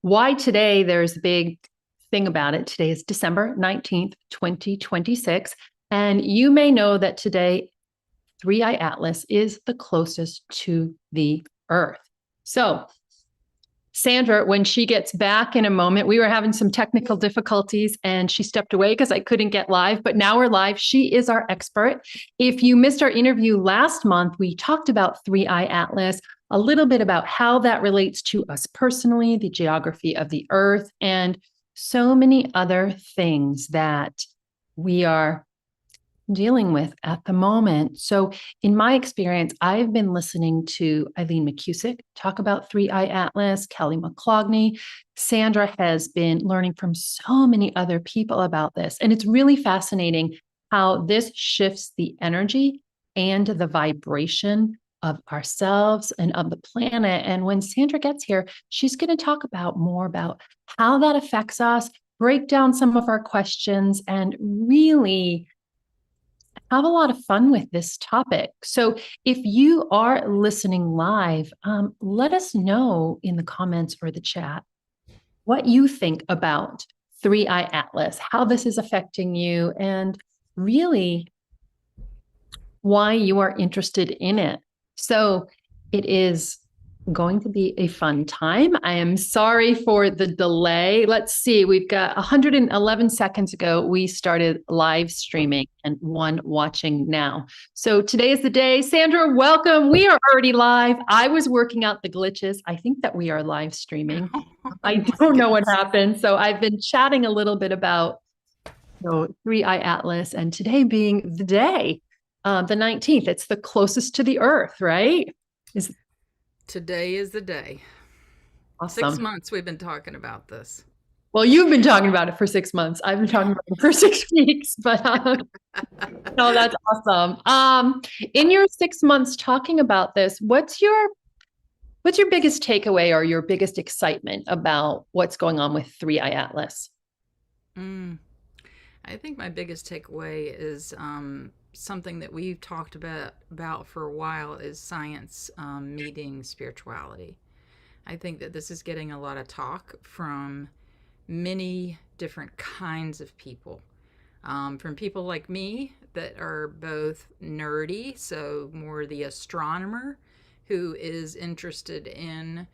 why today there's a big thing about it. Today is December 19th, 2026. And you may know that today, Three-Eye Atlas is the closest to the Earth. So Sandra, when she gets back in a moment, we were having some technical difficulties and she stepped away because I couldn't get live, but now we're live. She is our expert. If you missed our interview last month, we talked about Three-Eye Atlas, a little bit about how that relates to us personally, the geography of the Earth, and so many other things that we are dealing with at the moment. So in my experience, I've been listening to Eileen McCusick talk about Three-Eye Atlas, Kelly McClogney. Sandra has been learning from so many other people about this. And it's really fascinating how this shifts the energy and the vibration of ourselves and of the planet. And when Sandra gets here, she's going to talk about more about how that affects us, break down some of our questions, and really have a lot of fun with this topic. So if you are listening live, let us know in the comments or the chat what you think about Three-Eye Atlas, how this is affecting you, and really why you are interested in it. So it is going to be a fun time. I am sorry for the delay. Let's see. We've got 111 seconds ago, we started live streaming and one watching now. So today is the day. Sandra, welcome. We are already live. I was working out the glitches. I think that we are live streaming. I don't know what happened. So I've been chatting a little bit about Three-Eye Atlas, and today being the day, the 19th. It's the closest to the Earth, right? Today is the day. Awesome. 6 months we've been talking about this. Well, you've been talking about it for 6 months. I've been talking about it for 6 weeks, but no, that's awesome. In your 6 months talking about this, what's your biggest takeaway or your biggest excitement about what's going on with Three-Eye Atlas? I think my biggest takeaway is something that we've talked about for a while is science meeting spirituality. I think that this is getting a lot of talk from many different kinds of people. From people like me that are both nerdy, so more the astronomer who is interested in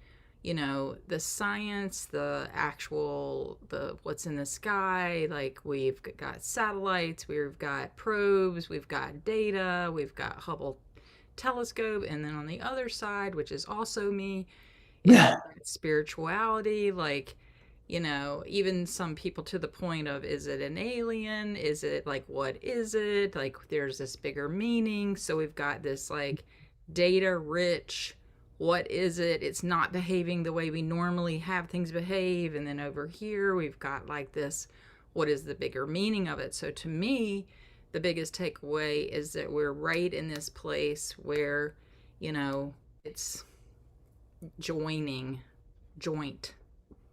the science, the actual, the what's in the sky. Like, we've got satellites, we've got probes, we've got data, we've got Hubble telescope. And then on the other side, which is also me, is spirituality. Like, even some people to the point of, is it an alien? Is it like, what is it? Like, there's this bigger meaning. So we've got this like data rich, what is it? It's not behaving the way we normally have things behave. And then over here, we've got like this, what is the bigger meaning of it? So to me, the biggest takeaway is that we're right in this place where, it's joint.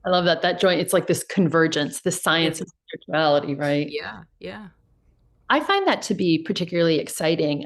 I love that joint. It's like this convergence, the science and spirituality, right? Yeah. I find that to be particularly exciting.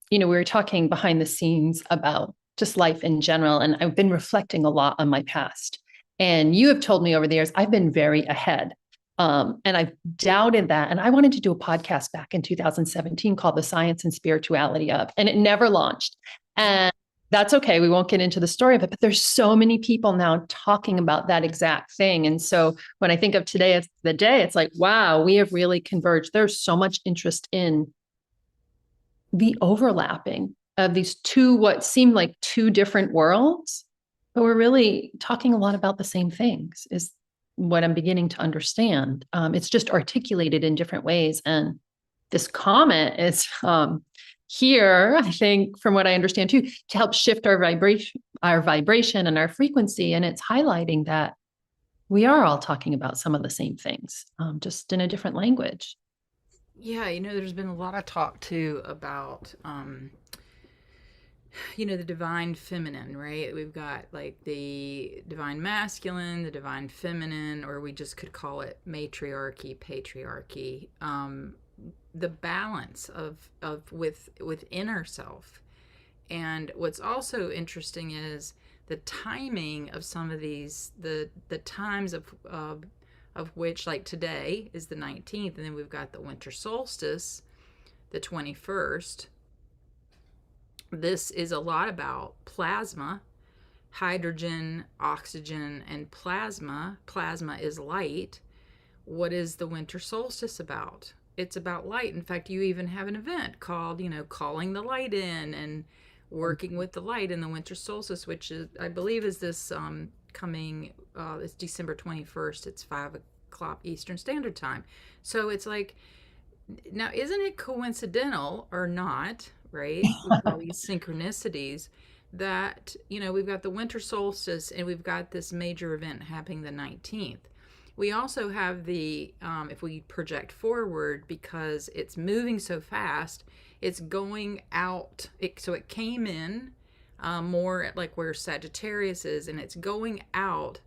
We were talking behind the scenes about just life in general, and I've been reflecting a lot on my past. And you have told me over the years, I've been very ahead. And I've doubted that. And I wanted to do a podcast back in 2017 called The Science and Spirituality of, and it never launched. And that's okay. We won't get into the story of it, but there's so many people now talking about that exact thing. And so when I think of today as the day, it's like, wow, we have really converged. There's so much interest in the overlapping of these two, what seem like two different worlds, but we're really talking a lot about the same things, is what I'm beginning to understand. It's just articulated in different ways. And this comment is here, I think, from what I understand too, to help shift our vibration and our frequency. And it's highlighting that we are all talking about some of the same things, just in a different language. Yeah, there's been a lot of talk too about the divine feminine, right? We've got like the divine masculine, the divine feminine, or we just could call it matriarchy, patriarchy. The balance of within ourself. And what's also interesting is the timing of some of these, the times of which, like today is the 19th, and then we've got the winter solstice, the 21st. This is a lot about plasma, hydrogen, oxygen, and plasma. Plasma is light. What is the winter solstice about? It's about light. In fact, you even have an event called, calling the light in and working with the light in the winter solstice, which is, I believe, is this coming, it's December 21st. It's 5 o'clock Eastern Standard Time. So it's like, now, isn't it coincidental or not, right? With all these synchronicities that, we've got the winter solstice and we've got this major event happening the 19th. We also have the, if we project forward, because it's moving so fast, it's going out. So it came in more at like where Sagittarius is, and it's going out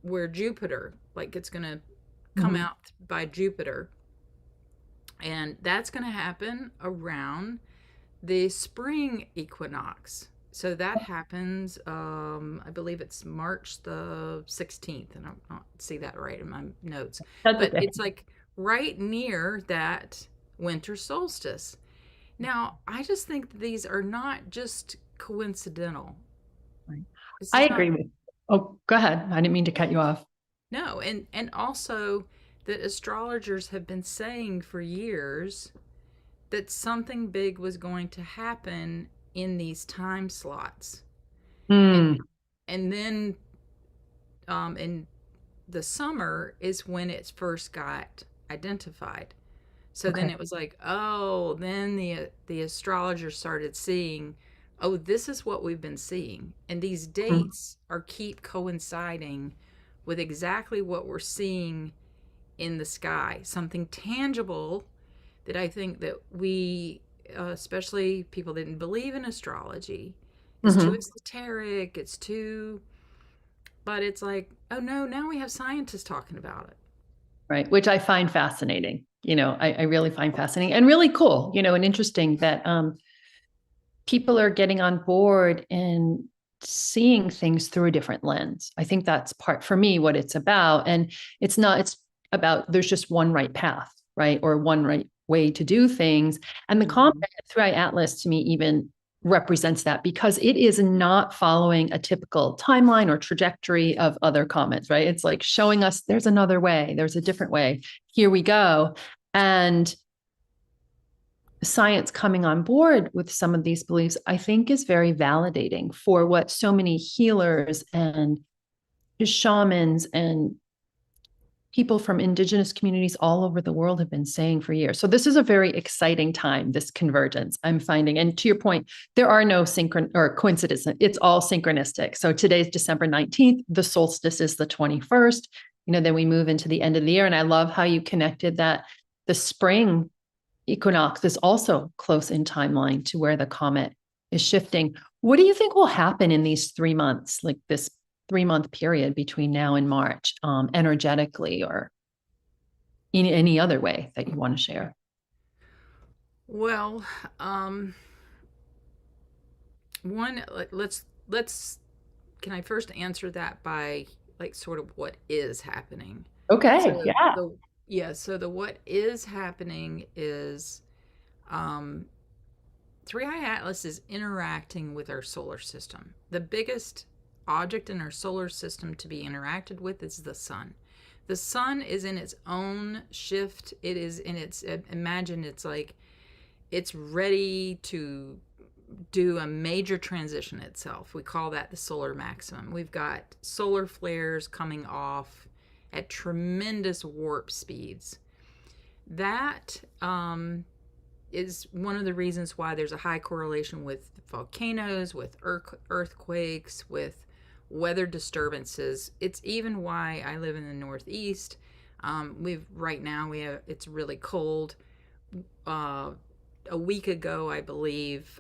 where Jupiter, like it's going to come out by Jupiter. And that's going to happen around the spring equinox. So that happens, I believe it's March the 16th, and I don't see that right in my notes. But it's like right near that winter solstice. Now, I just think that these are not just coincidental. I agree with you. Oh, go ahead. I didn't mean to cut you off. No, and also that astrologers have been saying for years that something big was going to happen in these time slots. And then in the summer is when it first got identified. So then it was like, oh, then the astrologers started seeing, oh, this is what we've been seeing. And these dates keep coinciding with exactly what we're seeing in the sky, something tangible that I think that we, especially people that didn't believe in astrology, is too esoteric, it's too, but it's like, oh no, now we have scientists talking about it. Right, which I find fascinating. I really find fascinating and really cool, and interesting that people are getting on board and seeing things through a different lens. I think that's part, for me, what it's about. And it's about there's just one right path, right? Or one right way to do things. And the comet 3i Atlas to me even represents that, because it is not following a typical timeline or trajectory of other comets, right? It's like showing us there's another way, there's a different way. Here we go. And science coming on board with some of these beliefs, I think, is very validating for what so many healers and shamans and people from indigenous communities all over the world have been saying for years. So this is a very exciting time, this convergence I'm finding. And to your point, there are no coincidences. It's all synchronistic. So today's December 19th, the solstice is the 21st. Then we move into the end of the year. And I love how you connected that the spring equinox is also close in timeline to where the comet is shifting. What do you think will happen in these 3 months, like this 3-month period between now and March, energetically or in any other way that you want to share? Well, can I first answer that by like sort of what is happening? Okay. So Yeah. so the what is happening is 3i Atlas is interacting with our solar system. The biggest object in our solar system to be interacted with is the sun. The sun is in its own shift. It is in its, imagine it's like it's ready to do a major transition itself. We call that the solar maximum. We've got solar flares coming off at tremendous warp speeds. That is one of the reasons why there's a high correlation with volcanoes, with earthquakes, with weather disturbances. It's even why I live in the Northeast. It's really cold. A week ago, I believe,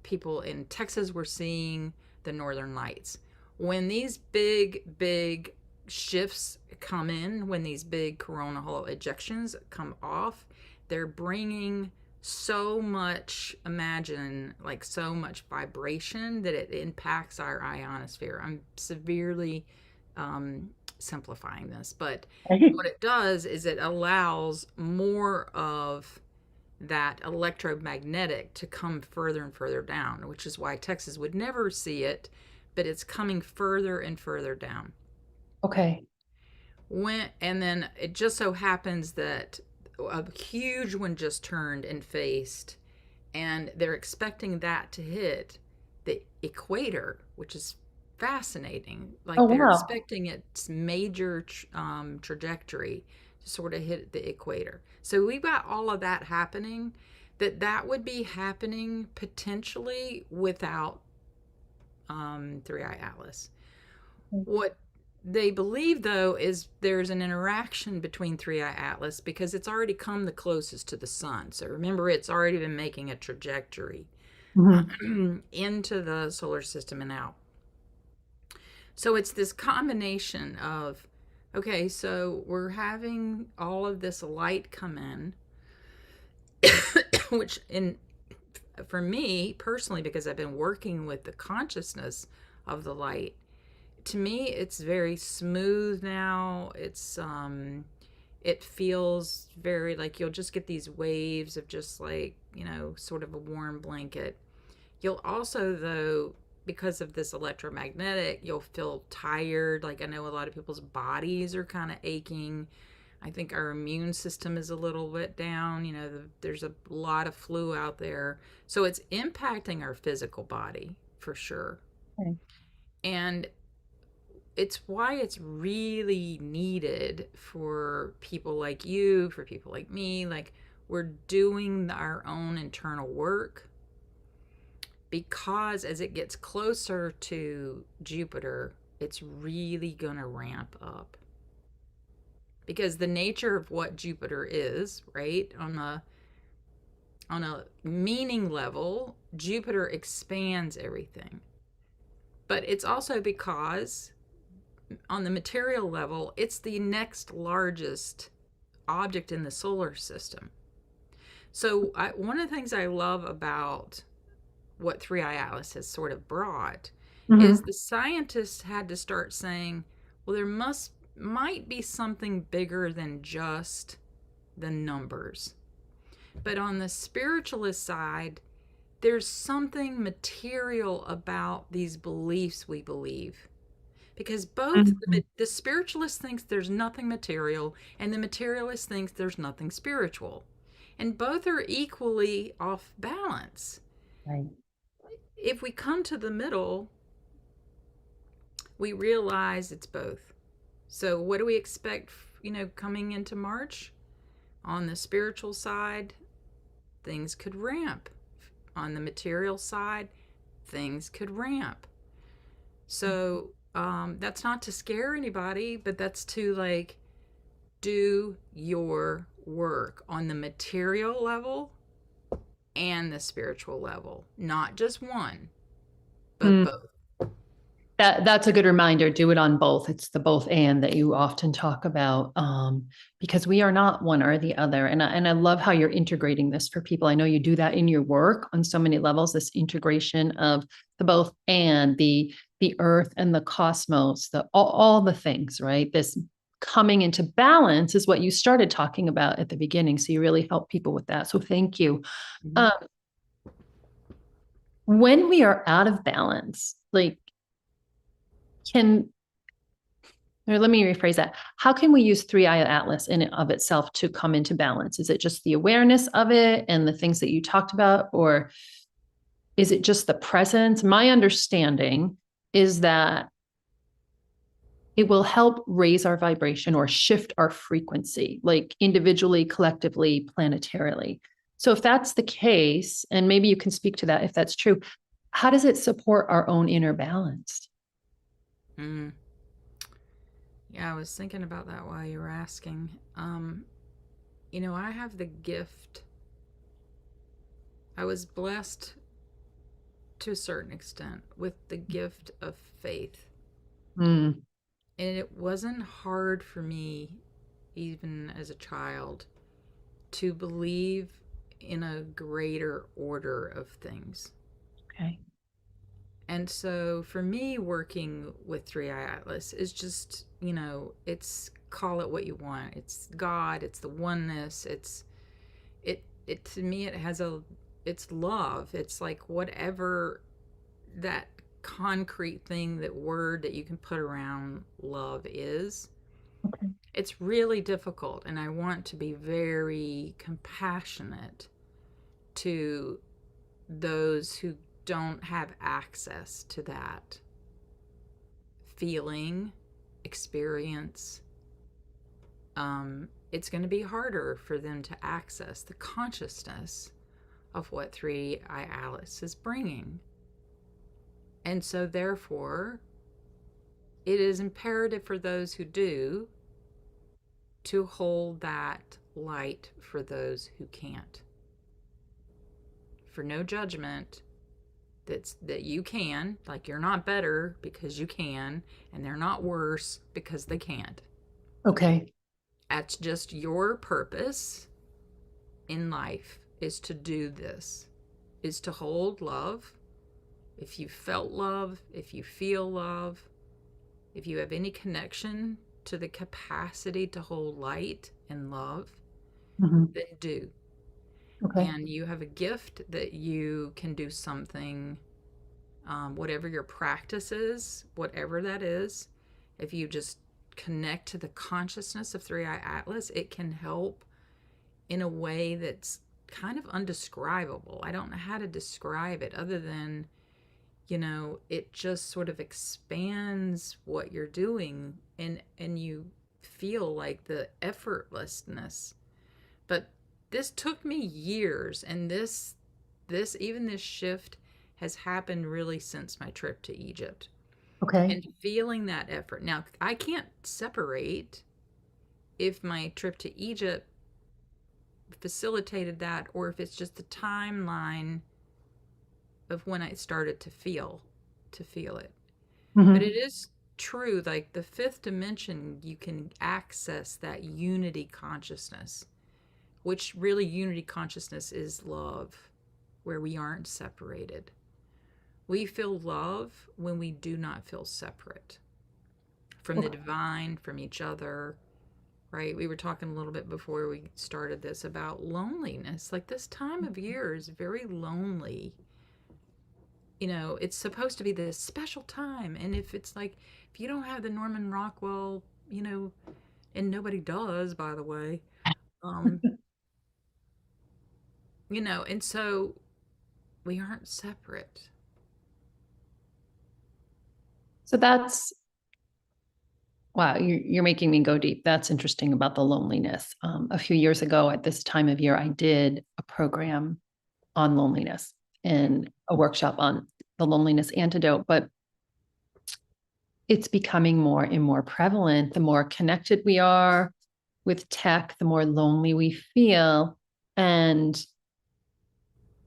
people in Texas were seeing the Northern Lights. When these big shifts come in, when these big coronal hole ejections come off, they're bringing so much, imagine like so much vibration that it impacts our ionosphere. I'm severely simplifying this, but what it does is it allows more of that electromagnetic to come further and further down, which is why Texas would never see it, but it's coming further and further down. Okay. And then it just so happens that a huge one just turned and faced, and they're expecting that to hit the equator, which is fascinating. Oh, Like they're wow. expecting its major trajectory to sort of hit the equator. So we've got all of that happening. That would be happening potentially without Three Eye Atlas. What they believe, though, is there's an interaction between Three Eye Atlas because it's already come the closest to the sun. So remember, it's already been making a trajectory Mhm. into the solar system and out. So it's this combination of, okay, so we're having all of this light come in, which in for me personally, because I've been working with the consciousness of the light, to me it's very smooth now. It feels very like you'll just get these waves of just like, sort of a warm blanket. You'll also, though, because of this electromagnetic, you'll feel tired. Like I know a lot of people's bodies are kind of aching. I think our immune system is a little bit down. There's a lot of flu out there. So it's impacting our physical body for sure. Okay. And it's why it's really needed for people like you, for people like me. Like we're doing our own internal work because as it gets closer to Jupiter, it's really going to ramp up. Because the nature of what Jupiter is, right? On a meaning level, Jupiter expands everything. But it's also because on the material level, it's the next largest object in the solar system. So, one of the things I love about what Three Eye Atlas has sort of brought is Mhm. the scientists had to start saying, well, there might be something bigger than just the numbers. But on the spiritualist side, there's something material about these beliefs we believe. Because both Mhm. the spiritualist thinks there's nothing material, and the materialist thinks there's nothing spiritual. And both are equally off balance. Right. If we come to the middle, we realize it's both. So, what do we expect, coming into March? On the spiritual side, things could ramp. On the material side, things could ramp. So, that's not to scare anybody, but that's to like do your work on the material level and the spiritual level, not just one, but Mm. both. That's a good reminder. Do it on both. It's the both and that you often talk about, because we are not one or the other. And I love how you're integrating this for people. I know you do that in your work on so many levels. This integration of the both and the earth and the cosmos, the all the things, right? This coming into balance is what you started talking about at the beginning. So you really help people with that. So thank you. Mm-hmm. Um, when we are out of balance, like can or let me rephrase that. How can we use Three Eye Atlas in and of itself to come into balance? Is it just the awareness of it and the things that you talked about, or is it just the presence? My understanding is that it will help raise our vibration or shift our frequency, like individually, collectively, planetarily. So, if that's the case, and maybe you can speak to that if that's true, how does it support our own inner balance? Mm. Yeah, I was thinking about that while you were asking. I have the gift. I was blessed to a certain extent with the gift of faith. Mm. And it wasn't hard for me, even as a child, to believe in a greater order of things. Okay. And so for me, working with Three Eye Atlas is just, it's call it what you want. It's God, it's the oneness, it to me, it's love. It's like whatever that concrete thing, that word that you can put around love is. Okay. It's really difficult, and I want to be very compassionate to those who don't have access to that feeling, experience. It's going to be harder for them to access the consciousness of what Three Eye Alice is bringing. And so, therefore, it is imperative for those who do to hold that light for those who can't. For no judgment, that you can, like you're not better because you can, and they're not worse because they can't. Okay. That's just your purpose in life, is to do this, is to hold love. If you felt love, if you feel love, if you have any connection to the capacity to hold light and love, Mhm. then do. Okay. And you have a gift that you can do something, whatever your practice is, whatever that is. If you just connect to the consciousness of Three Eye Atlas, it can help in a way that's kind of undescribable. I don't know how to describe it other than, it just sort of expands what you're doing, and you feel like the effortlessness. But this took me years, and this shift has happened really since my trip to Egypt, Okay. and feeling that effort. Now, I can't separate if my trip to Egypt facilitated that or if it's just the timeline of when I started to feel it. But it Mhm. is true, like the fifth dimension, you can access that unity consciousness, which really unity consciousness is love, where we aren't separated. We feel love when we do not feel separate from the Okay. divine, from each other, right? We were talking a little bit before we started this about loneliness. Like this time of year is very lonely. It's supposed to be this special time. And if it's like, if you don't have the Norman Rockwell, and nobody does, by the way, um, and so we aren't separate. So that's wow. You're making me go deep. That's interesting about the loneliness. A few years ago, at this time of year, I did a program on loneliness and a workshop on the loneliness antidote. But it's becoming more and more prevalent. The more connected we are with tech, the more lonely we feel. And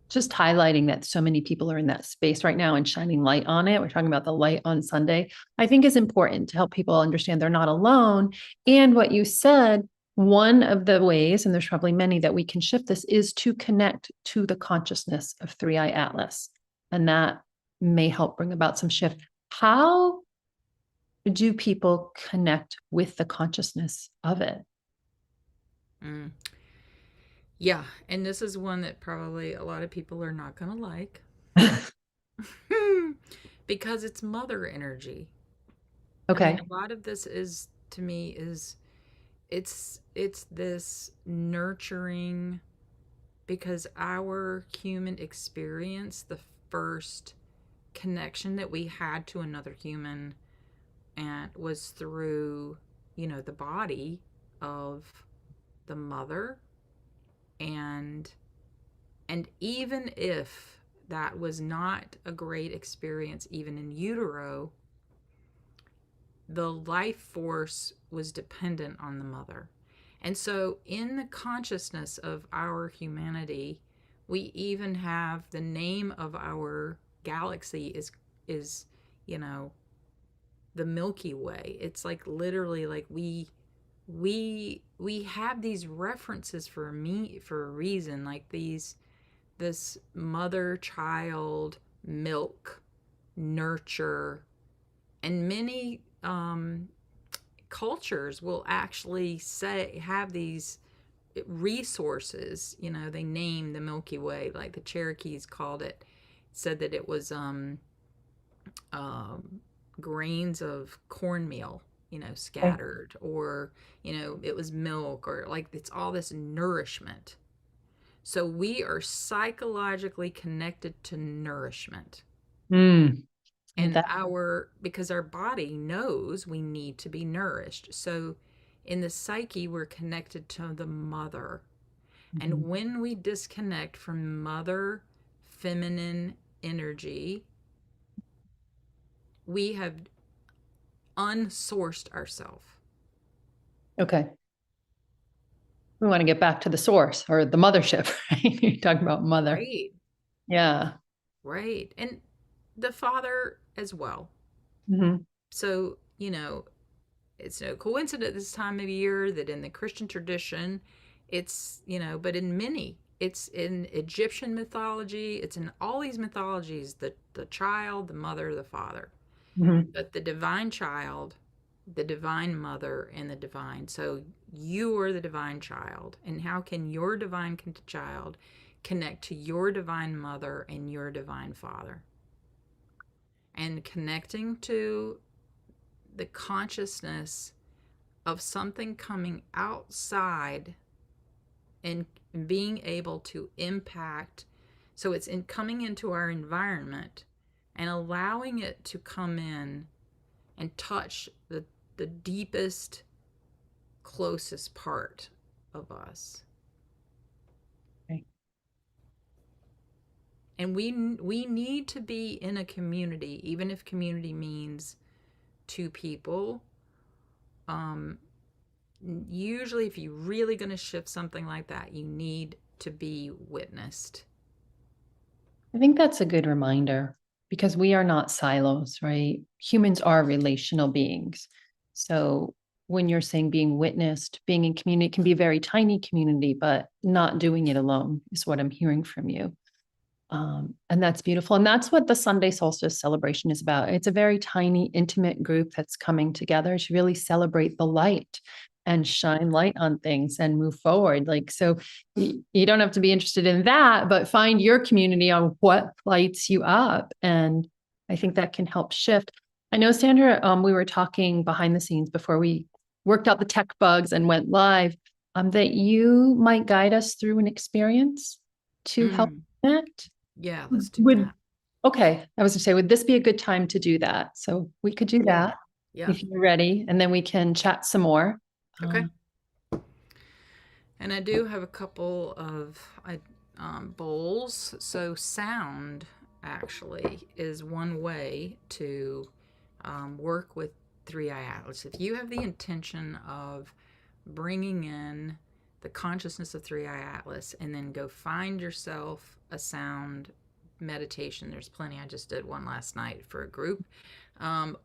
just highlighting that so many people are in that space right now and shining light on it. We're talking about the light on Sunday, I think is important to help people understand they're not alone. And what you said, one of the ways, and there's probably many that we can shift this, is to connect to the consciousness of Three Eye Atlas. And that may help bring about some shift. How do people connect with the consciousness of it? Mm. Yeah, and this is one that probably a lot of people are not going to like because it's mother energy. I mean, Okay. a lot of this is, to me, is it's this nurturing, because our human experience, the first connection that we had to another human, and was through, the body of the mother. And and even if that was not a great experience, even in utero, the life force was dependent on the mother. And so, in the consciousness of our humanity, we even have the name of our galaxy is, you know, the Milky Way. It's like literally like we we have these references for me for a reason, like this mother child milk nurture, and many cultures will actually say have these resources. You know, they name the Milky Way, like the Cherokees called it, said that it was um, grains of cornmeal, you know, Okay. scattered, or, you know, it was milk, or like it's all this nourishment. So we are psychologically connected to nourishment. Mm, And that, because our body knows we need to be nourished. So in the psyche, we're connected to the mother. mhm. And when we disconnect from mother feminine energy, we have unsourced ourselves. Okay. We want to get back to the source or the mothership, right? You're talking about mother. Right. Yeah. Right. And the father as well. Hmm. So, you know, it's no coincidence this time of year that in the Christian tradition, it's, you know, but in many, it's in Egyptian mythology, it's in all these mythologies, the child, the mother, the father. Hmm. But the divine child, the divine mother, and the divine. So you are the divine child. And how can your divine child connect to your divine mother and your divine father? And connecting to the consciousness of something coming outside and being able to impact. So it's in coming into our environment and allowing it to come in and touch the deepest, closest part of us. Okay. And we need to be in a community, even if community means two people. Um, Usually, if you're really going to shift something like that, you need to be witnessed. I think that's a good reminder because we are not silos, right? Humans are relational beings. So when you're saying being witnessed, being in community can be a very tiny community, but not doing it alone is what I'm hearing from you. And that's beautiful. And that's what the Sunday solstice celebration is about. It's a very tiny, intimate group that's coming together to really celebrate the light and shine light on things and move forward. Like, so you don't have to be interested in that, but find your community on what lights you up. And I think that can help shift. I know, Sandra, we were talking behind the scenes before we worked out the tech bugs and went live, that you might guide us through an experience to help Mm, connect. yeah, let's do Would that. Okay, I was gonna say, would this be a good time to do that? So we could do Yeah, that yeah. if you're ready, and then we can chat some more. Okay. And I do have a couple of bowls. So sound actually is one way to work with three eye atlas. If you have the intention of bringing in the consciousness of three eye atlas, and then go find yourself a sound meditation, there's plenty. I just did one last night for a group.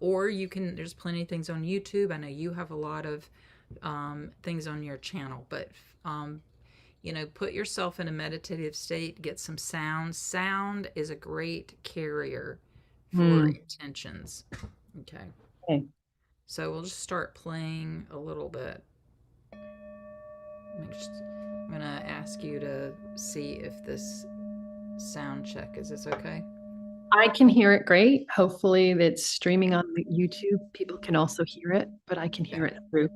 Or you can, there's plenty of things on YouTube. I know you have a lot of things on your channel, but um, you know, put yourself in a meditative state, get some sound. Sound is a great carrier for Mm, intentions. Okay, okay. so we'll just start playing a little bit. I'm gonna ask you to see if this sound check, is this okay? I can hear it great. Hopefully, it's streaming on the YouTube. People can also hear it, but I can Okay. hear it through.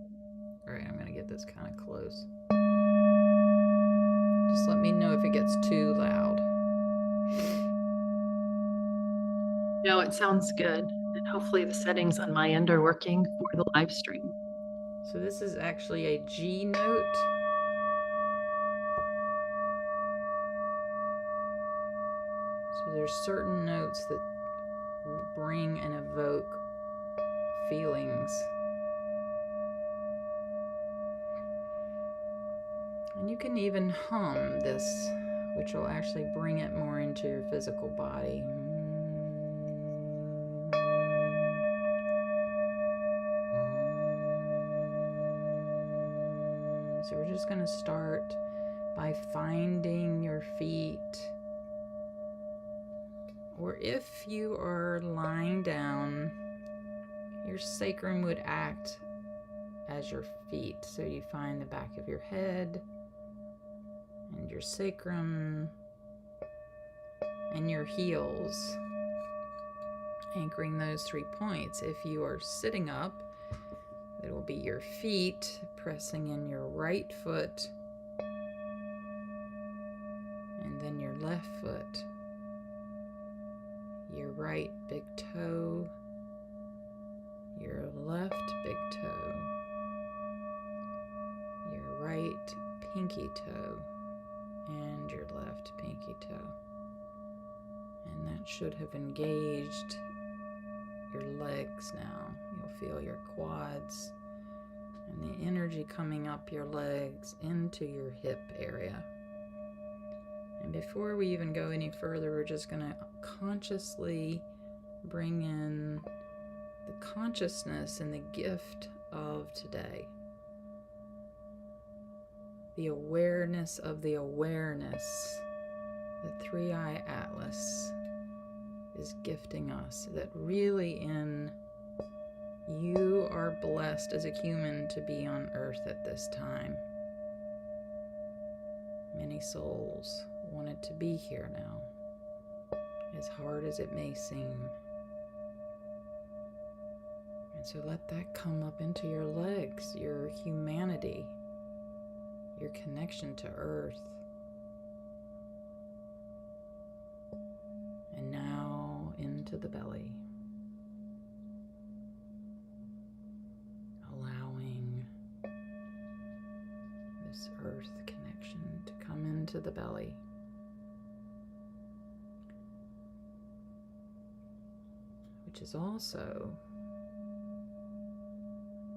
All right, I'm gonna get this kind of close. Just let me know if it gets too loud. No, it sounds good. And hopefully, the settings on my end are working for the live stream. So this is actually a G note. So there's certain notes that bring and evoke feelings. And you can even hum this, which will actually bring it more into your physical body. So we're just going to start by finding your feet. Or if you are lying down, your sacrum would act as your feet. So you find the back of your head and your sacrum and your heels, anchoring those 3 points. If you are sitting up, it will be your feet pressing in your right foot and then your left foot, your right big toe, your left big toe, your right pinky toe, and your left pinky toe. And that should have engaged your legs now. You'll feel your quads and the energy coming up your legs into your hip area. And before we even go any further, we're just going to consciously bring in the consciousness and the gift of today. The awareness of the awareness. The 3-eye atlas is gifting us that really you are blessed as a human to be on earth at this time. Many souls wanted to be here now, as hard as it may seem. And so let that come up into your legs, your humanity, your connection to earth. And now into the belly. Allowing this earth connection to come into the belly. Which is also,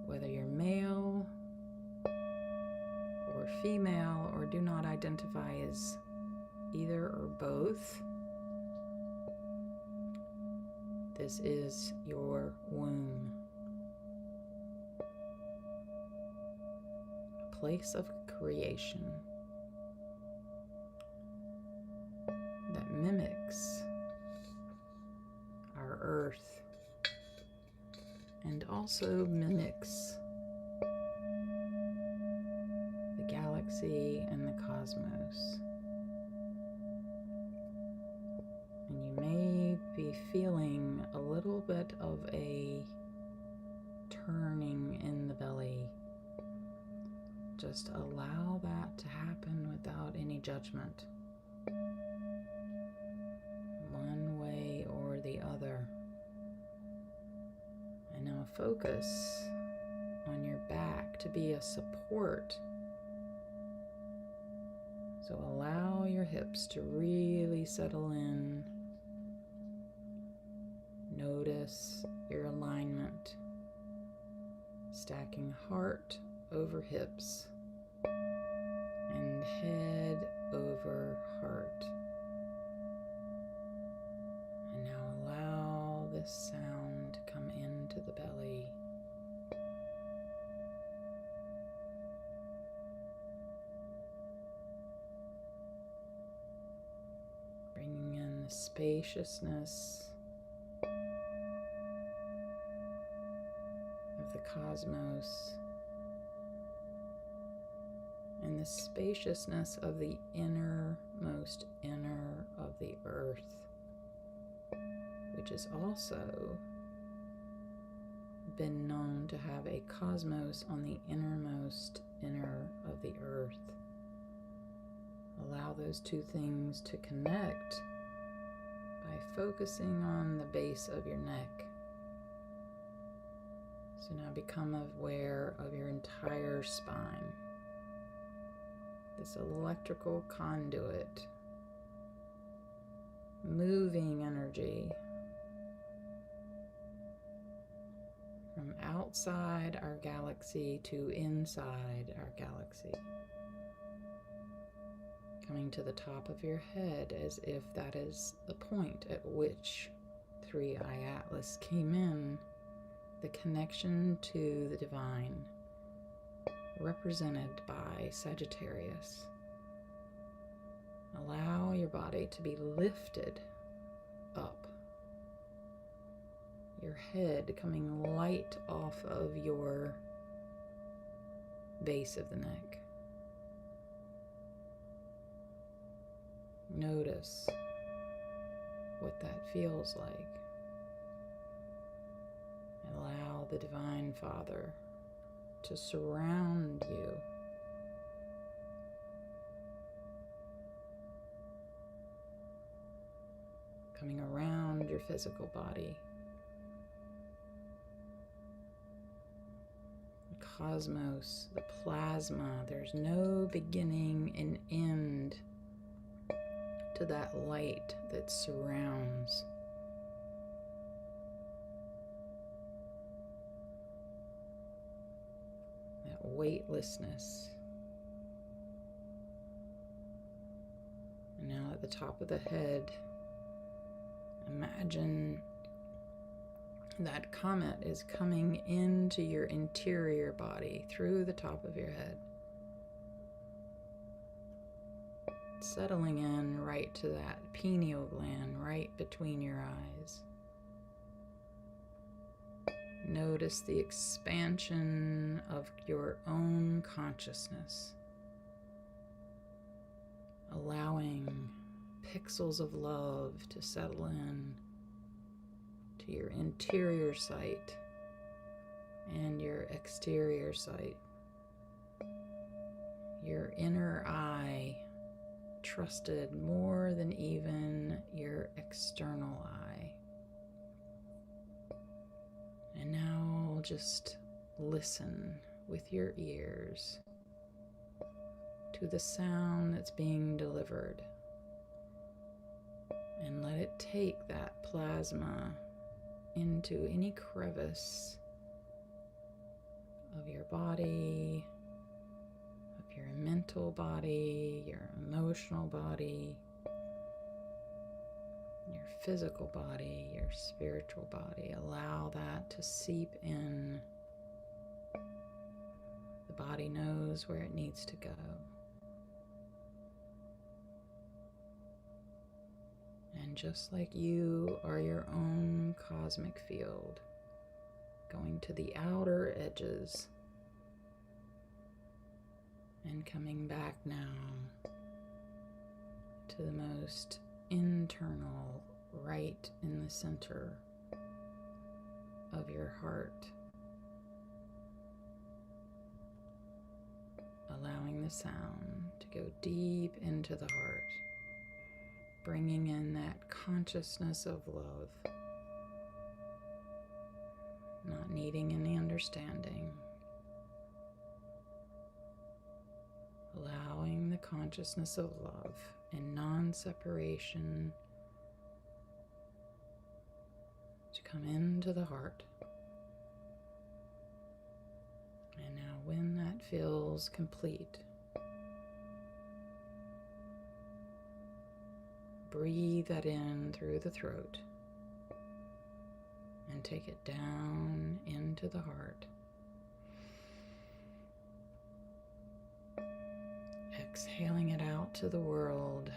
whether you're male or female or do not identify as either or both, this is your womb. A place of creation that mimics our earth and also mimics the galaxy and the cosmos. And you may be feeling a little bit of a turning in the belly. Just allow that to happen without any judgment, one way or the other. And now focus on your back to be a support. So allow your hips to really settle in. Notice your alignment, stacking heart over hips and head over heart. And now allow this sound to come into the belly. Bringing in the spaciousness of the cosmos and the spaciousness of the innermost inner of the earth, which has also been known to have a cosmos on the innermost inner of the earth. Allow those two things to connect by focusing on the base of your neck. So now become aware of your entire spine. This electrical conduit, moving energy from outside our galaxy to inside our galaxy, coming to the top of your head as if that is the point at which 3-eye atlas came in, the connection to the divine, represented by Sagittarius. Allow your body to be lifted up. Your head coming light off of your base of the neck. Notice what that feels like. Allow the Divine Father to surround you. Coming around your physical body. The cosmos, the plasma, there's no beginning and end to that light that surrounds. That weightlessness. And now at the top of the head, imagine that comet is coming into your interior body through the top of your head. Settling in right to that pineal gland right between your eyes. Notice the expansion of your own consciousness, allowing pixels of love to settle in to your interior sight and your exterior sight, your inner eye, trusted more than even your external eye. And now just listen with your ears to the sound that's being delivered, and let it take that plasma into any crevice of your body, of your mental body, your emotional body, your physical body, your spiritual body. Allow that to seep in. The body knows where it needs to go. And just like you are your own cosmic field, going to the outer edges and coming back now to the most internal, right in the center of your heart, allowing the sound to go deep into the heart, bringing in that consciousness of love, not needing any understanding, allowing the consciousness of love and non-separation to come into the heart. And now when that feels complete, breathe that in through the throat and take it down into the heart. Exhaling it out to the world.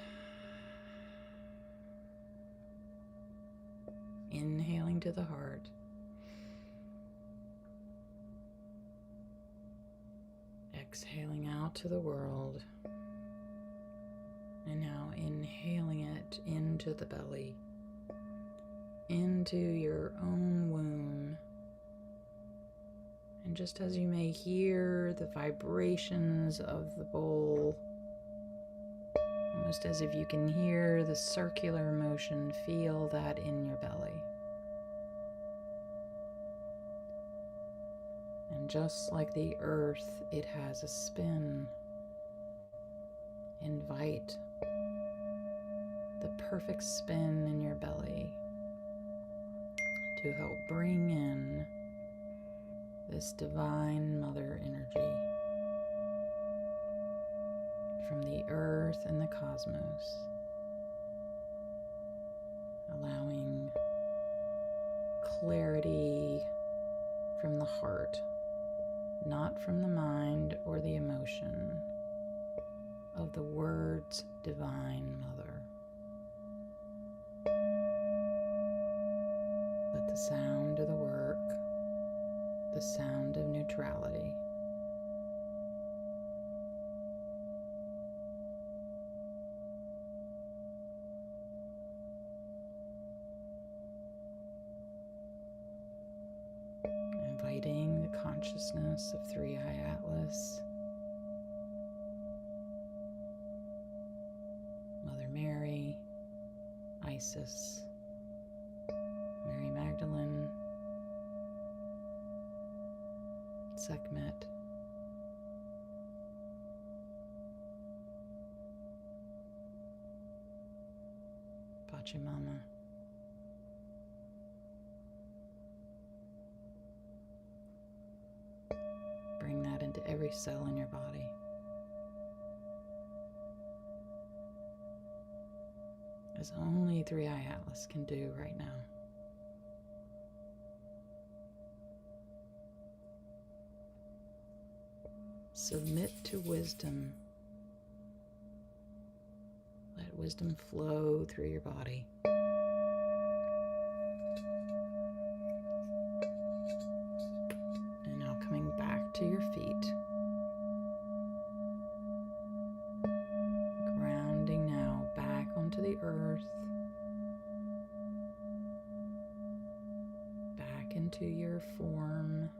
Inhaling to the heart. Exhaling out to the world. And now inhaling it into the belly, into your own womb. And just as you may hear the vibrations of the bowl, almost as if you can hear the circular motion, feel that in your belly. And just like the earth, it has a spin. Invite the perfect spin in your belly to help bring in this divine mother energy from the earth and the cosmos, allowing clarity from the heart, not not from the mind or the emotion of the words Divine Mother, but the sound of the work, the sound of neutrality. Inviting the consciousness of Three-Eye Atlas, Mother Mary, Isis, Mary Magdalene, Sekhmet, Pachamama, bring that into every cell in your body. As only Three-Eye Atlas can do right now. Submit to wisdom. Let wisdom flow through your body. And now coming back to your feet. Grounding now back onto the earth. Back into your form.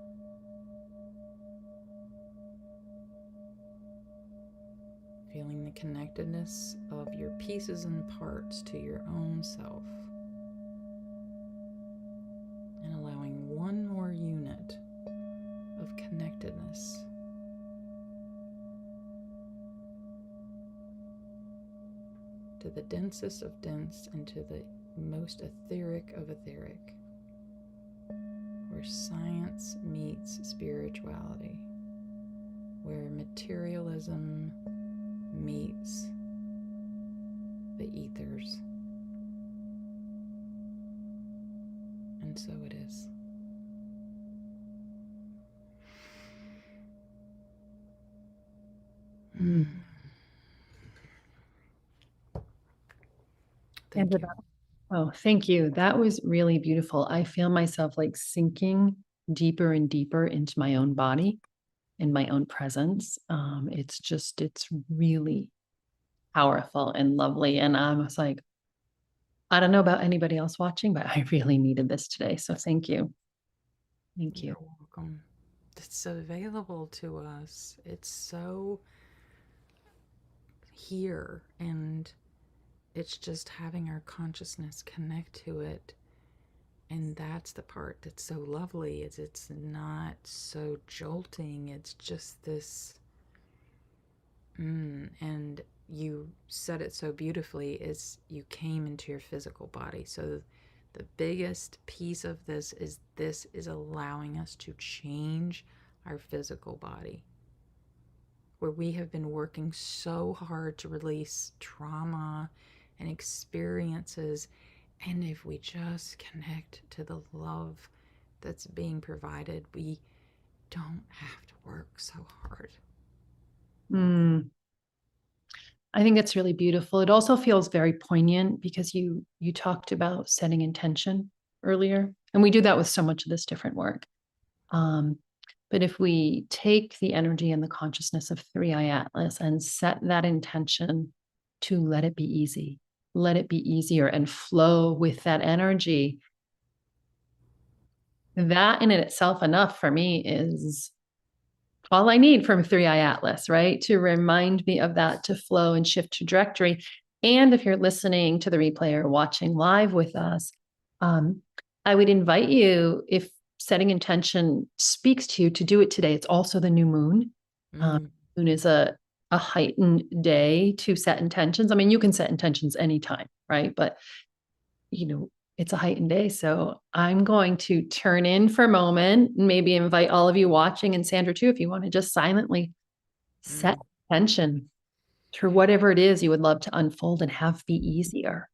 Feeling the connectedness of your pieces and parts to your own self. And allowing one more unit of connectedness. To the densest of dense and to the most etheric of etheric. Where science meets spirituality. Where materialism meets the ethers. And so it is. Thank you. Oh, thank you. That was really beautiful. I feel myself like sinking deeper and deeper into my own body and my own presence. It's really powerful and lovely. And I was like, I don't know about anybody else watching, but I really needed this today. So thank you. Thank you. You're welcome. It's available to us. It's so here, and it's just having our consciousness connect to it. And that's the part that's so lovely, is it's not so jolting. It's just this and you said it so beautifully, is you came into your physical body. So the biggest piece of this is allowing us to change our physical body, where we have been working so hard to release trauma and experiences. And if we just connect to the love that's being provided, we don't have to work so hard. I think it's really beautiful. It also feels very poignant because you talked about setting intention earlier, and we do that with so much of this different work. But if we take the energy and the consciousness of Three-Eye Atlas and set that intention to let it be easy, let it be easier, and flow with that energy, that in itself enough for me is all I need from Three-Eye Atlas, right? To remind me of that, to flow and shift trajectory. And if you're listening to the replay or watching live with us, I would invite you, if setting intention speaks to you, to do it today. It's also the new moon. Moon is a heightened day to set intentions. I mean, you can set intentions anytime, right? But, it's a heightened day. So I'm going to turn in for a moment, maybe invite all of you watching, and Sandra too, if you want to just silently set intention through whatever it is you would love to unfold and have be easier.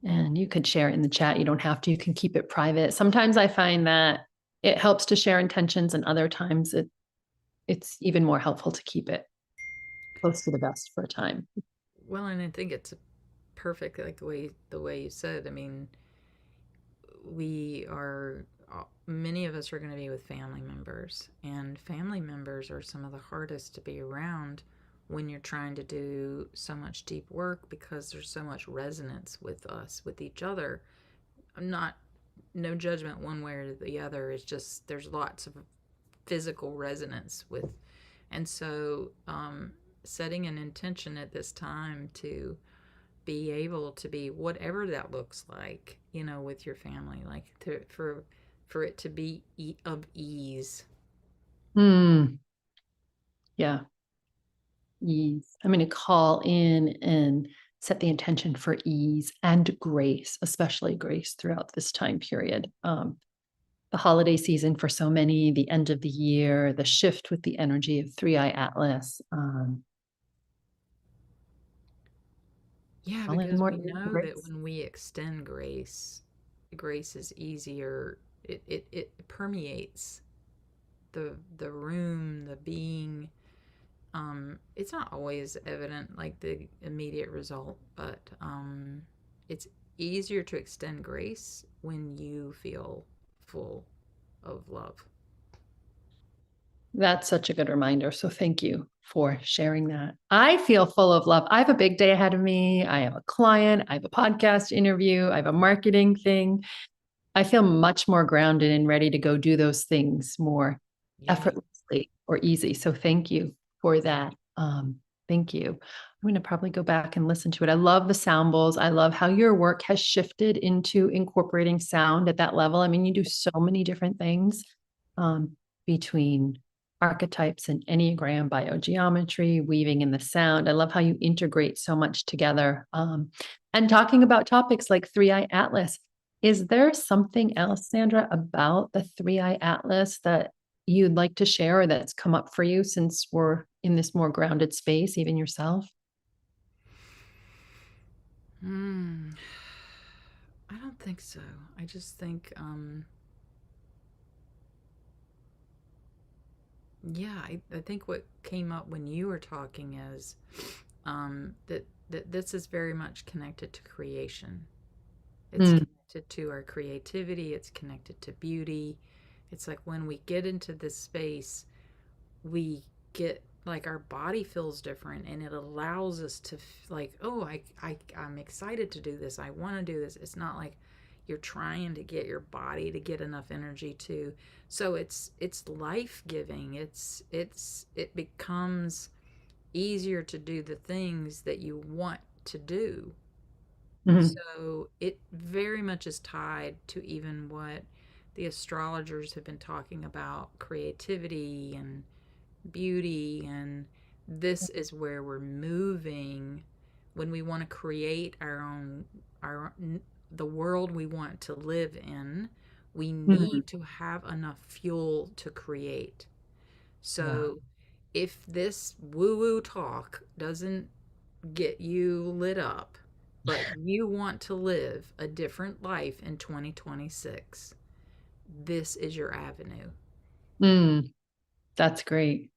And you could share it in the chat. You don't have to, you can keep it private. Sometimes I find that it helps to share intentions, and other times it's even more helpful to keep it close to the vest for a time. Well, and I think it's perfect, like the way you said. I mean, we are many of us are going to be with family members, and family members are some of the hardest to be around when you're trying to do so much deep work, because there's so much resonance with us, with each other. I'm not, no judgment one way or the other. It's just there's lots of physical resonance with, and so setting an intention at this time to be able to be whatever that looks like, with your family, like for it to be of ease. Yeah. Ease. I'm going to call in and set the intention for ease and grace, especially grace throughout this time period. The holiday season for so many, the end of the year, the shift with the energy of Three-Eye Atlas. Yeah, All in because more we know that grace. when we extend grace, grace is easier. It permeates the room, the being. It's not always evident, like the immediate result, but it's easier to extend grace when you feel full of love. That's such a good reminder. So thank you for sharing that. I feel full of love. I have a big day ahead of me. I have a client, I have a podcast interview, I have a marketing thing. I feel much more grounded and ready to go do those things more Yay. effortlessly or easy. So thank you for that. Thank you. I'm going to probably go back and listen to it. I love the sound bowls. I love how your work has shifted into incorporating sound at that level. I mean, you do so many different things between archetypes and Enneagram, biogeometry, weaving in the sound. I love how you integrate so much together. And talking about topics like Three-Eye Atlas. Is there something else, Sandra, about the Three-Eye Atlas that you'd like to share or that's come up for you since we're in this more grounded space, even yourself? Hmm. I don't think so. I just think, yeah, I think what came up when you were talking is that this is very much connected to creation. It's Mm, connected to our creativity, it's connected to beauty. It's like when we get into this space, we get like our body feels different, and it allows us to like, oh, I'm excited to do this. I want to do this. It's not like you're trying to get your body to get enough energy to, so it's life-giving. It becomes easier to do the things that you want to do. mhm, So it very much is tied to even what the astrologers have been talking about, creativity and beauty. And this is where we're moving when we want to create our the world we want to live in. We mhm. need to have enough fuel to create. Yeah. So if this woo woo talk doesn't get you lit up, but you want to live a different life in 2026, this is your avenue. Mm, that's great.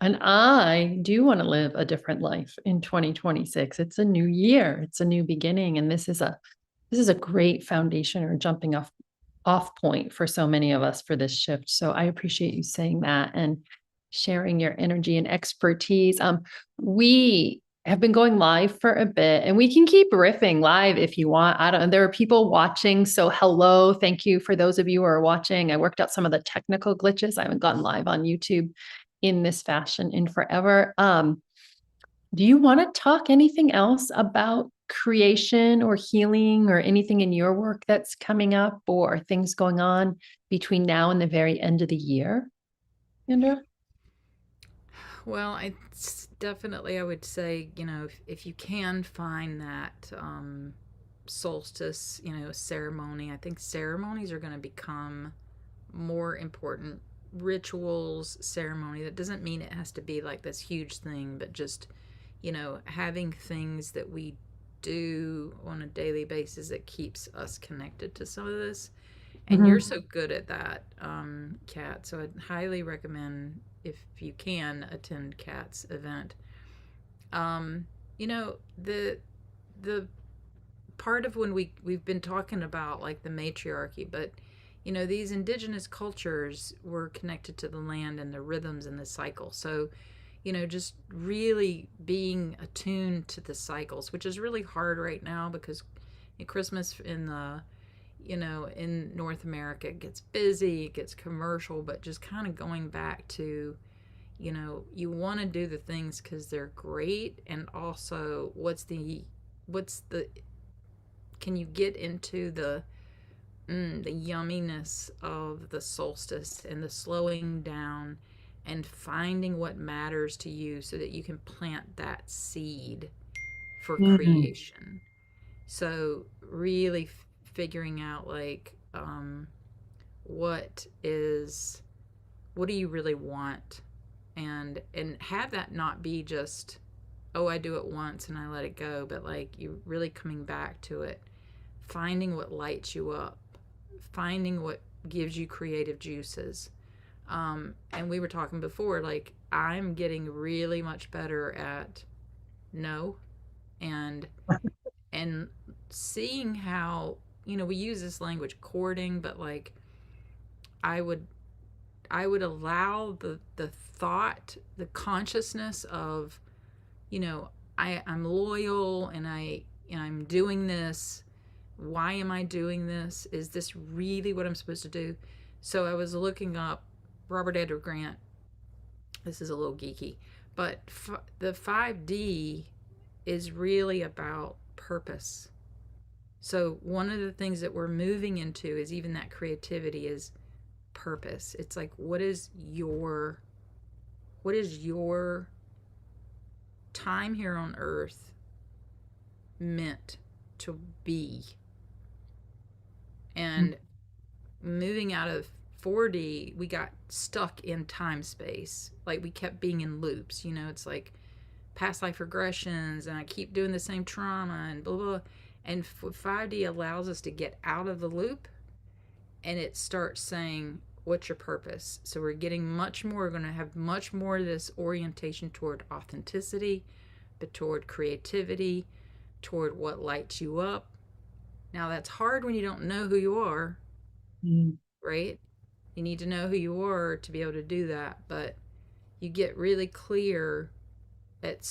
And I do want to live a different life in 2026. It's a new year, it's a new beginning, and this is a great foundation or jumping off point for so many of us for this shift. So I appreciate you saying that and sharing your energy and expertise. We have been going live for a bit, and we can keep riffing live if you want. I don't there are people watching, so hello. Thank you for those of you who are watching. I worked out some of the technical glitches. I haven't gotten live on YouTube in this fashion in forever. Do you want to talk anything else about creation or healing or anything in your work that's coming up or things going on between now and the very end of the year, Sandra? Well, I definitely, I would say, if you can find that solstice, ceremony. I think ceremonies are going to become more important. Rituals, ceremony. That doesn't mean it has to be like this huge thing, but just, having things that we do on a daily basis that keeps us connected to some of this. And you're Mhm. so good at that, Kat. So I'd highly recommend, if you can, attend Kat's event. Um, you know, the part of when we've been talking about like the matriarchy, but these indigenous cultures were connected to the land and the rhythms and the cycle. So just really being attuned to the cycles, which is really hard right now because Christmas in the in North America, it gets busy, it gets commercial, but just kind of going back to, you want to do the things because they're great. And also, what's the, can you get into the yumminess of the solstice and the slowing down and finding what matters to you so that you can plant that seed for Mhm. creation. So really figuring out like what is what do you really want, and have that not be just, oh, I do it once and I let it go, but like you really coming back to it, finding what lights you up, finding what gives you creative juices. And we were talking before, like I'm getting really much better at no, and and seeing how, we use this language courting, but like I would I would allow the thought, the consciousness of, you know, I'm loyal and I'm doing this. Why am I doing this? Is this really what I'm supposed to do? So I was looking up Robert Edward Grant. This is a little geeky, but the 5D is really about purpose. So one of the things that we're moving into is even that creativity is purpose. It's like what is your time here on earth meant to be? And moving out of 4D, we got stuck in time space. Like we kept being in loops. It's like past life regressions, and I keep doing the same trauma and blah, blah. And 5D allows us to get out of the loop, and it starts saying, what's your purpose? So we're going to have much more of this orientation toward authenticity, but toward creativity, toward what lights you up. Now, that's hard when you don't know who you are, Mhm. right? You need to know who you are to be able to do that, but you get really clear at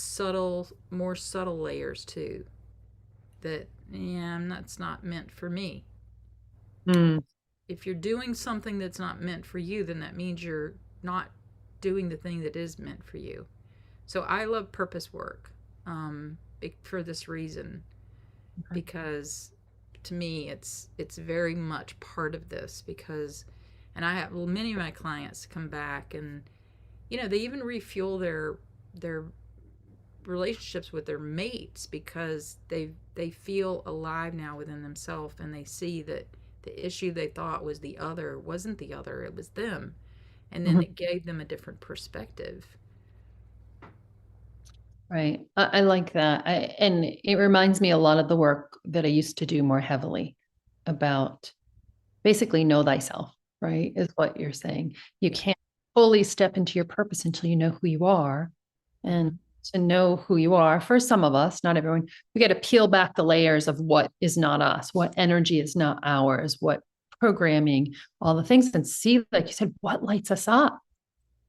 more subtle layers too. That, yeah, that's not meant for me. Mm. If you're doing something that's not meant for you, then that means you're not doing the thing that is meant for you. So I love purpose work, for this reason, Okay. because to me it's very much part of this. Because, and I have many of my clients come back, and they even refuel their relationships with their mates because they feel alive now within themselves, and they see that the issue they thought was the other wasn't the other, it was them. And then Mhm. it gave them a different perspective. Right. I like that. And it reminds me a lot of the work that I used to do more heavily about basically know thyself, right? Is what you're saying. You Yeah. can't fully step into your purpose until you know who you are. And Mm-hmm. to know who you are, for some of us, not everyone, we got to peel back the layers of what is not us, what energy is not ours, what programming, all the things, and see, like you said, what lights us up.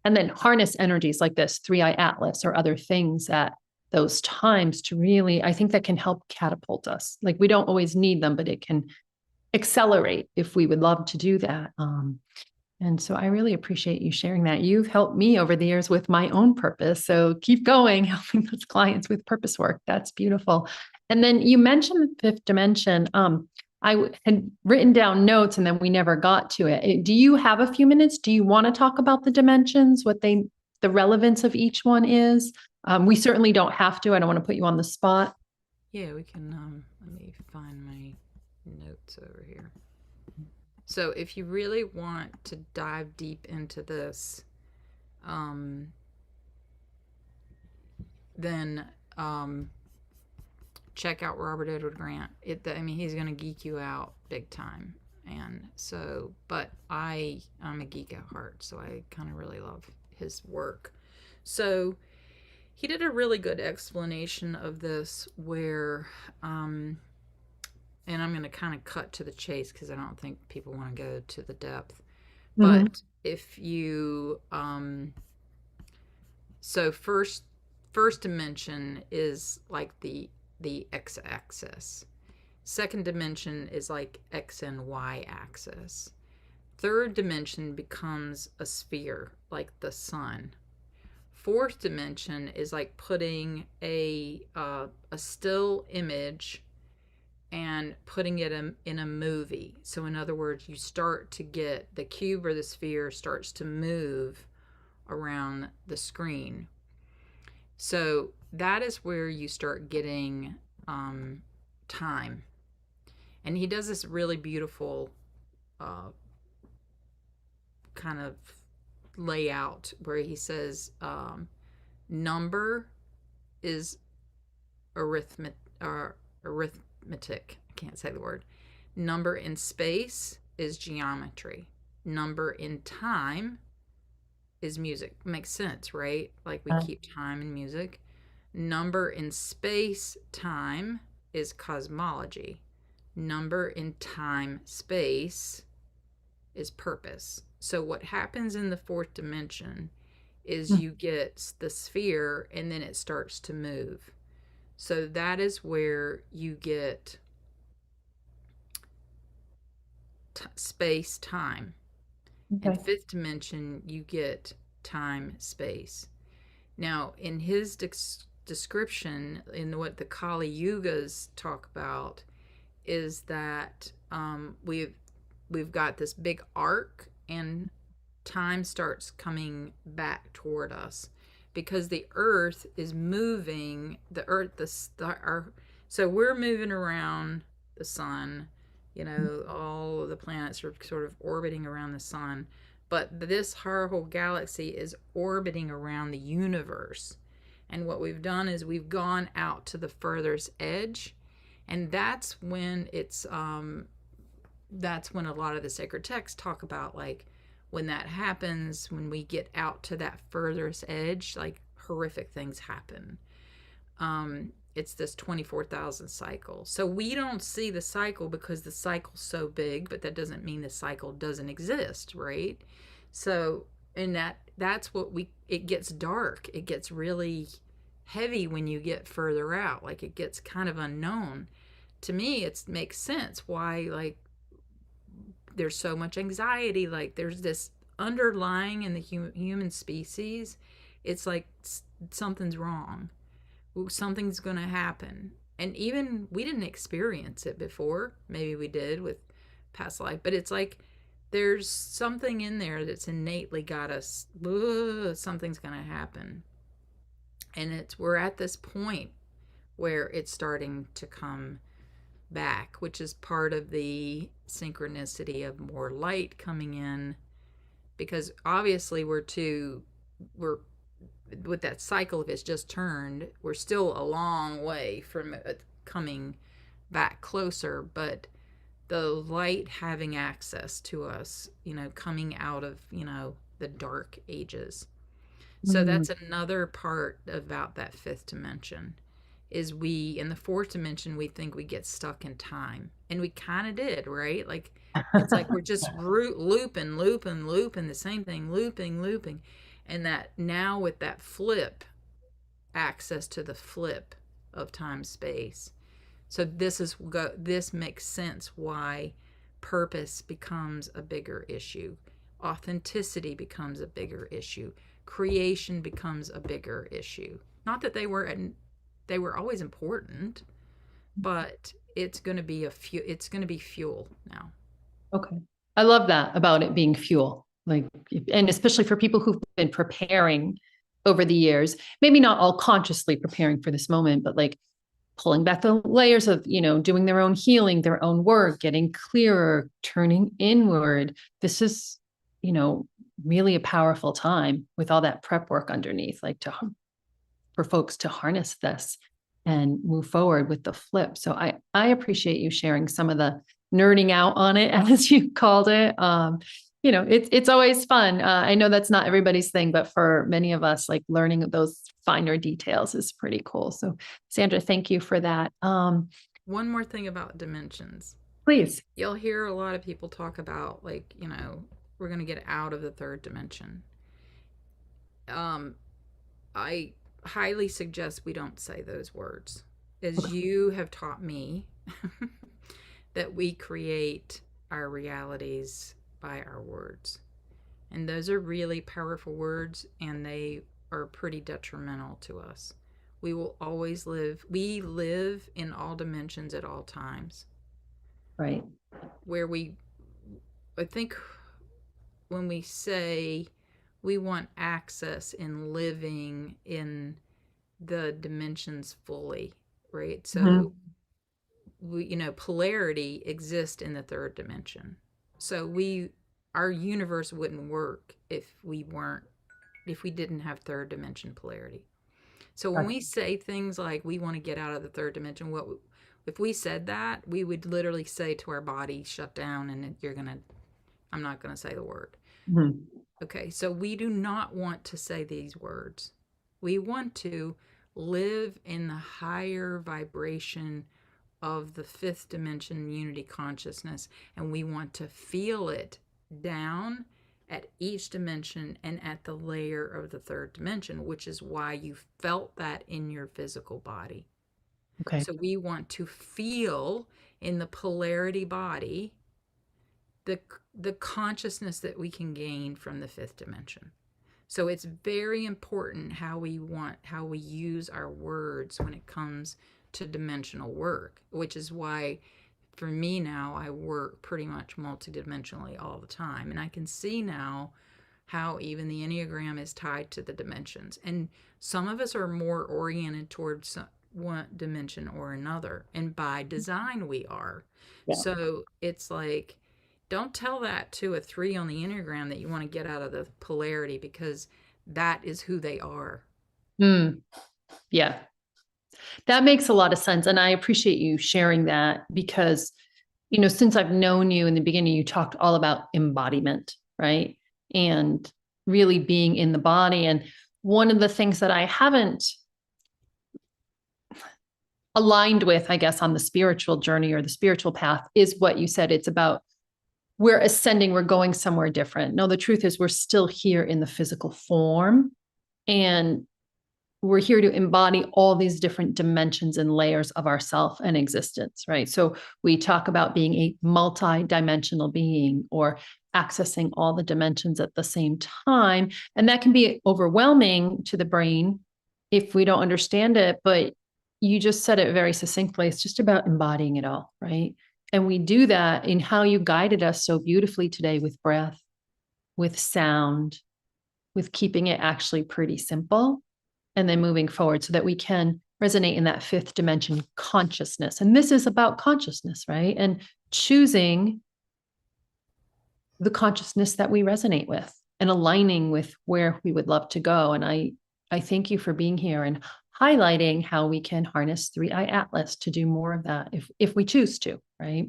And then harness energies like this 3i Atlas or other things at those times to really, I think that can help catapult us. Like we don't always need them, but it can accelerate if we would love to do that. And so I really appreciate you sharing that. You've helped me over the years with my own purpose. So keep going, helping those clients with purpose work. That's beautiful. And then you mentioned the fifth dimension. Had written down notes and then we never got to it. Do you have a few minutes? Do you want to talk about the dimensions, the relevance of each one is? We certainly don't have to. I don't want to put you on the spot. Yeah, we can. Let me find my notes over here. So, if you really want to dive deep into this, um, then check out Robert Edward Grant. I mean, he's going to geek you out big time. And so, but I'm a geek at heart, so I kind of really love his work. So he did a really good explanation of this where, and I'm going to kind of cut to the chase because I don't think people want to go to the depth. Mm-hmm. But if you, so first dimension is like the x-axis. Second dimension is like x and y axis. Third dimension becomes a sphere, like the sun. Fourth dimension is like putting a still image and putting it in a movie. So in other words, you start to get the cube or the sphere starts to move around the screen. So that is where you start getting time. And he does this really beautiful kind of layout where he says number is arithmetic. I can't say the word. Number in space is geometry. Number in time is music. Makes sense, right? Like we keep time in music. Number in space time is cosmology. Number in time space is purpose. So what happens in the fourth dimension is you get the sphere and then it starts to move. So that is where you get space time. Okay. In fifth dimension, you get time space. Now, in his description, in what the Kali Yugas talk about, is that we've got this big arc and time starts coming back toward us because the earth is moving. So we're moving around the sun, you know, all of the planets are sort of orbiting around the sun, but this whole galaxy is orbiting around the universe. And what we've done is we've gone out to the furthest edge, and that's when that's when a lot of the sacred texts talk about, like, when that happens, when we get out to that furthest edge, like horrific things happen. It's this 24,000 cycle. So we don't see the cycle because the cycle's so big, but that doesn't mean the cycle doesn't exist, right? So, and that's it gets dark. It gets really heavy when you get further out. Like it gets kind of unknown. To me, it makes sense why, like, there's so much anxiety. Like there's this underlying in the human species. It's like something's wrong. Something's going to happen. And even we didn't experience it before. Maybe we did with past life, but it's like there's something in there that's innately got us, something's going to happen. And we're at this point where it's starting to come back, which is part of the synchronicity of more light coming in, because obviously we're with that cycle, if it's just turned, we're still a long way from it coming back closer, but the light having access to us, you know, coming out of, you know, the dark ages. So that's another part about that fifth dimension, is we, in the fourth dimension, we think we get stuck in time. And we kind of did, right? Like, it's like we're just looping the same thing, looping. And that now with that flip, access to the flip of time space. So this makes sense why purpose becomes a bigger issue. Authenticity becomes a bigger issue. Creation becomes a bigger issue. Not that they were always important, but it's going to be fuel now. Okay. I love that about it being fuel. Like, and especially for people who've been preparing over the years, maybe not all consciously preparing for this moment, but like pulling back the layers of, you know, doing their own healing, their own work, getting clearer, turning inward. This is, you know, really a powerful time with all that prep work underneath, like for folks to harness this. and move forward with the flip. So I appreciate you sharing some of the nerding out on it, as you called it. It's always fun. I know that's not everybody's thing, but for many of us, like learning those finer details is pretty cool. So Sandra, thank you for that. One more thing about dimensions. Please. You'll hear a lot of people talk about, like, we're going to get out of the third dimension. I highly suggest we don't say those words. As you have taught me, that we create our realities by our words. And those are really powerful words, and they are pretty detrimental to us. We live in all dimensions at all times. Right. I think when we say we want access in living in the dimensions fully, right? So, polarity exists in the third dimension. So our universe wouldn't work if we didn't have third dimension polarity. So when we say things like we want to get out of the third dimension, if we said that, we would literally say to our body, shut down, and I'm not going to say the word. Mm-hmm. Okay, so we do not want to say these words. We want to live in the higher vibration of the fifth dimension unity consciousness, and we want to feel it down at each dimension and at the layer of the third dimension, which is why you felt that in your physical body. Okay. So we want to feel in the polarity body the consciousness that we can gain from the fifth dimension. So it's very important how we use our words when it comes to dimensional work, which is why for me now I work pretty much multidimensionally all the time. And I can see now how even the Enneagram is tied to the dimensions. And some of us are more oriented towards one dimension or another. And by design we are. Yeah. So it's like, don't tell that to a 3 on the Enneagram that you want to get out of the polarity, because that is who they are. Yeah. That makes a lot of sense. And I appreciate you sharing that because, since I've known you in the beginning, you talked all about embodiment, right? And really being in the body. And one of the things that I haven't aligned with, I guess, on the spiritual journey or the spiritual path is what you said. It's about we're ascending, we're going somewhere different. No, the truth is we're still here in the physical form, and we're here to embody all these different dimensions and layers of ourself and existence, right? So we talk about being a multi-dimensional being or accessing all the dimensions at the same time. And that can be overwhelming to the brain if we don't understand it, but you just said it very succinctly. It's just about embodying it all, right? And we do that in how you guided us so beautifully today with breath, with sound, with keeping it actually pretty simple, and then moving forward so that we can resonate in that fifth dimension consciousness. And this is about consciousness, right? And choosing the consciousness that we resonate with and aligning with where we would love to go. And I thank you for being here and highlighting how we can harness 3i Atlas to do more of that if we choose to, right?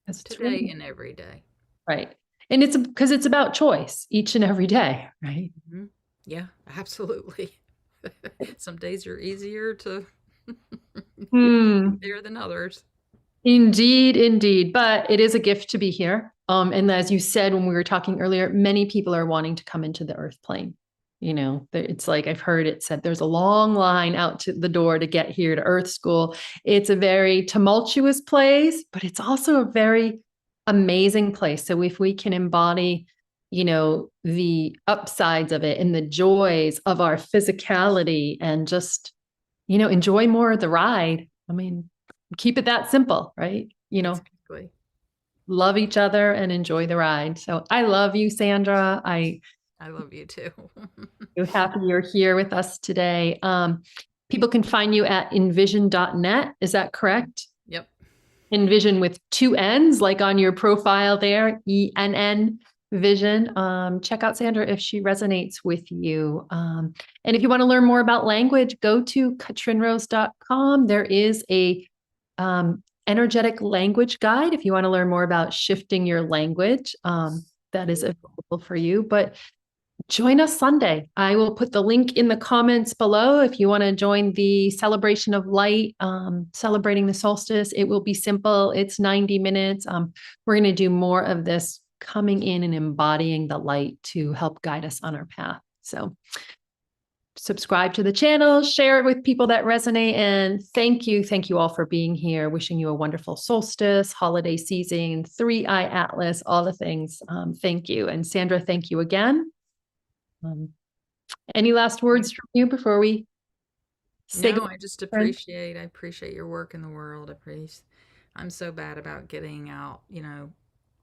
Today really, and every day. Right. And it's because it's about choice each and every day, right? Mm-hmm. Yeah, absolutely. Some days are easier to there than others. Indeed. But it is a gift to be here. And as you said, when we were talking earlier, many people are wanting to come into the earth plane. It's like, I've heard it said, there's a long line out to the door to get here to Earth School. It's a very tumultuous place, but it's also a very amazing place. So if we can embody, the upsides of it and the joys of our physicality and just, enjoy more of the ride. I mean, keep it that simple, right? Exactly. Love each other and enjoy the ride. So I love you, Sandra. I love you too. We're happy you're here with us today. People can find you at envision.net. Is that correct? Yep. Envision with 2 N's, like on your profile there, ENN. vision, check out Sandra if she resonates with you. And if you want to learn more about language, go to katrynrose.com. There is a energetic language guide if you want to learn more about shifting your language. That is available for you. But join us Sunday. I will put the link in the comments below if you want to join the celebration of light, celebrating the solstice. It will be simple. It's 90 minutes. We're going to do more of this, coming in and embodying the light to help guide us on our path. So subscribe to the channel, share it with people that resonate, and thank you all for being here. Wishing you a wonderful solstice, holiday season, 3i Atlas, all the things. Thank you. And Sandra, thank you again. Any last words from you before we say No, goodbye? I just appreciate your work in the world. I'm so bad about getting out,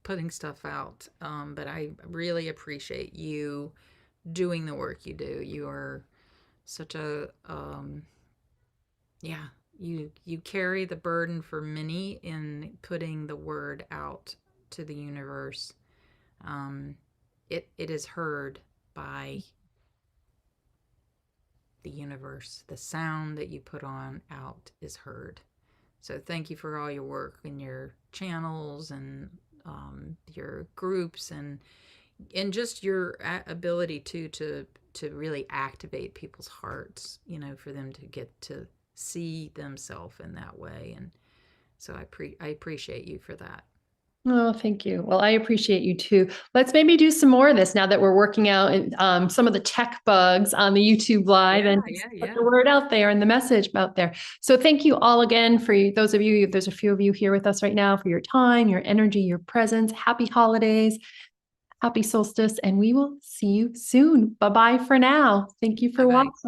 putting stuff out. But I really appreciate you doing the work you do. You are such a you carry the burden for many in putting the word out to the universe. It is heard by the universe. The sound that you put on out is heard. So thank you for all your work in your channels and your groups and just your ability to really activate people's hearts, for them to get to see themselves in that way. And so I appreciate you for that. Oh, thank you. Well, I appreciate you too. Let's maybe do some more of this now that we're working out some of the tech bugs on the YouTube live and put the word out there and the message out there. So thank you all again for those of you, there's a few of you here with us right now, for your time, your energy, your presence. Happy holidays, happy solstice, and we will see you soon. Bye-bye for now. Thank you for watching.